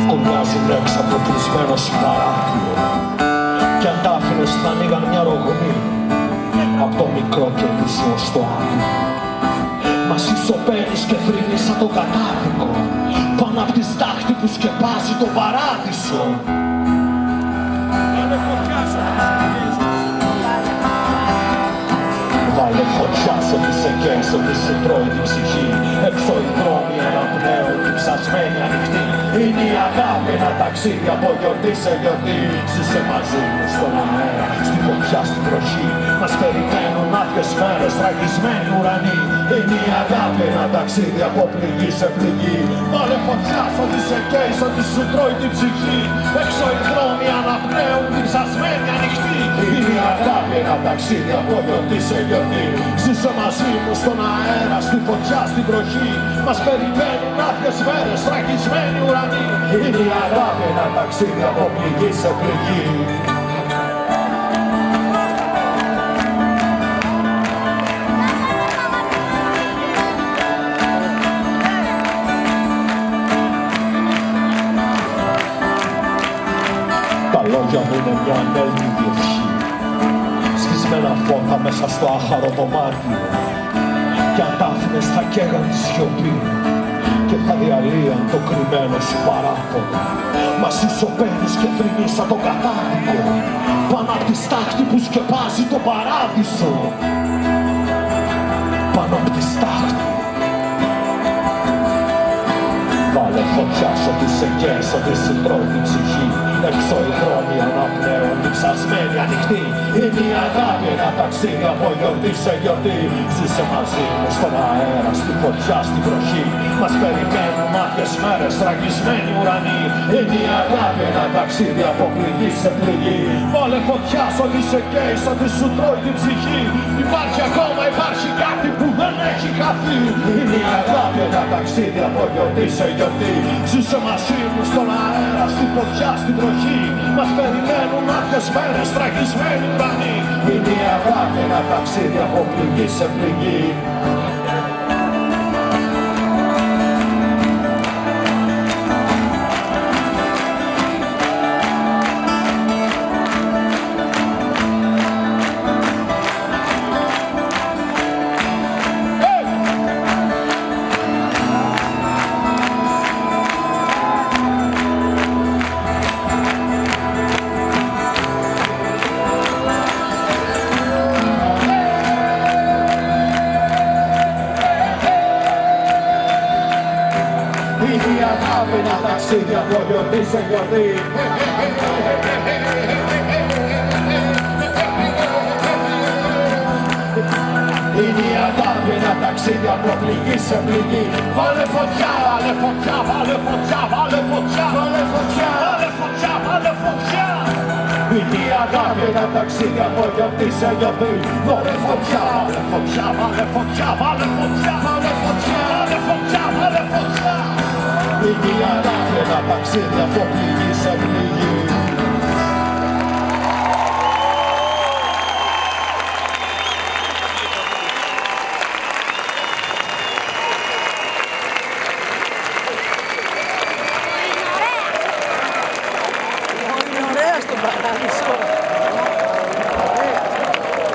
Κουρνιάζει έξω από κλεισμένο σου παράθυρο κι αν τα άφηνες θα ανοίγαν μια ρογμή από το μικρό κελίσιο στο άδειο. Μα συσσωπαίνεις και θρυνείς σαν το κατάδικο πάνω απ' τη στάχτη που σκεπάζει το παράδεισο. Βάλε φωτιά σε ό,τι σε καίει, σε ό,τι σου τρώει την ψυχή. Έξω οι δρόμοι αναπνέουν, ψασμένοι ανοιχτοί. Είναι η αγάπη ένα ταξίδι από γιορτή σε γιορτή. Ζήσε μαζί μου στον αέρα, στη φωτιά, στην βροχή. Μας περιμένουν άδειες μέρες, τραγισμένοι ουρανοί. Είναι η αγάπη ένα ταξίδι από πληγή σε πληγή. Βάλε φωτιά σ' ό,τι σε καίει, σ' ό,τι σου τρώει την ψυχή. Έξω οι δρόμοι αναπνέουν, ψασμένοι ανοιχτοί. Είναι η αγάπη ένα ταξίδι από γιορτή σε γιορτή. Ζήσε μαζί μου στον αέρα, στη φωτιά, στην βροχή. Μας περιμένουν άδειες μέρες, τραγισμένοι ουρανοί. Είναι η αγάπη ένα ταξίδι από πληγή σε πληγή. Τα λόγια μου είναι μια ανέλπιδη ευχή, σκισμένα φώτα μέσα στο άχαρο δωμάτιο κι αν τα άφηνες θα καίγαν τη σιωπή και θα διαλύαν το κρυμμένο σου παράπονο. Μα συσσωπαίνεις και θρυνείς σαν το κατάδικο πάνω απ' τη στάχτη που σκεπάζει το παράδεισο. Πάνω απ' τη στάχτη. Βάλε φωτιά σ' ό,τι σε καίει, σ' ό,τι σου τρώει την ψυχή. Έξω οι δρόμοι αναπνέουν, ψασμένοι ανοιχτοί. Είναι η αγάπη ένα ταξίδι από γιορτή σε γιορτή. Ζήσε μαζί μου στον αέρα, στη φωτιά, στη βροχή. Μας περιμένουν άδειες μέρες, τραγισμένοι ουρανοί. Είναι η αγάπη ένα ταξίδι από πληγή σε πληγή. Βάλε φωτιά σ' ό,τι σε καίει, σ' ό,τι σου τρώει την ψυχή. Υπάρχει ακόμα, υπάρχει κάτι που δεν έχει χαθεί. Είναι η αγάπη ένα ταξίδι από γιορτή σε γιορτή. Ζήσε μαζί μου στον αέρα, στη φωτιά, στη βροχή. Μας περιμένουν άδειες μέρες, τραγισμένοι ουρανοί. Είναι η αγάπη ένα ταξίδι από πληγή σε πληγή. Είναι η αγάπη ένα ταξίδι από γιορτή σε γιορτή. Είναι η αγάπη ένα ταξίδι από πληγή σε πληγή. Βάλε φωτιά, βάλε φωτιά, βάλε φωτιά, βάλε φωτιά, βάλε φωτιά, βάλε φωτιά, βάλε φωτιά. Είναι η αγάπη ένα ταξίδι από γιορτή σε γιορτή. Βάλε φωτιά, βάλε φωτιά, βάλε φωτιά, βάλε φωτιά, βάλε φωτιά, βάλε φωτιά, βάλε φωτιά. Είναι η αγάπη ένα ταξίδι από πληγή σε πληγή.